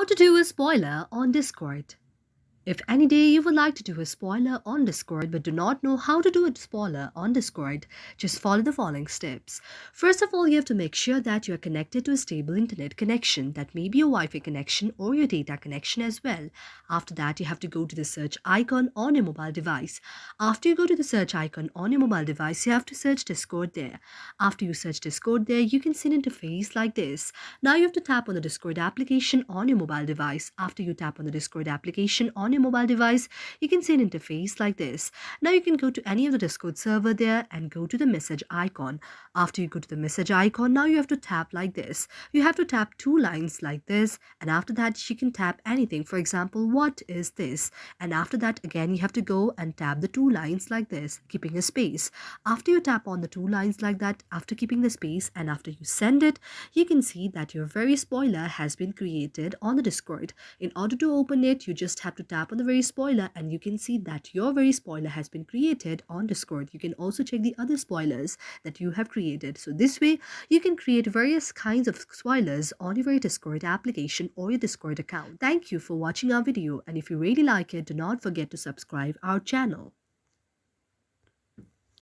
to do a spoiler on Discord. If any day you would like to do a spoiler on Discord but do not know how to do a spoiler on Discord, just follow the following steps. First of all, you have to make sure that you are connected to a stable internet connection. That may be your Wi-Fi connection or your data connection as well. After that, you have to go to the search icon on your mobile device. After you go to the search icon on your mobile device, you have to search Discord there. After you search Discord there, you can see an interface like this. Now you have to tap on the Discord application on your mobile device. After you tap on the Discord application on your mobile device, you can see an interface like this. Now you can go to any of the Discord server there and go to the message icon. After you go to the message icon, now you have to tap like this. You have to tap two lines like this, and after that you can tap anything. For example, what is this? And after that again you have to go and tap the two lines like this, keeping a space. After you tap on the two lines like that, after keeping the space and after you send it, you can see that your very spoiler has been created on the Discord. In order to open it, you just have to tap on the very spoiler and you can see that your very spoiler has been created on Discord. You can also check the other spoilers that you have created. So this way you can create various kinds of spoilers on your very Discord application or your Discord account. Thank you for watching our video, and if you really like it, do not forget to subscribe our channel.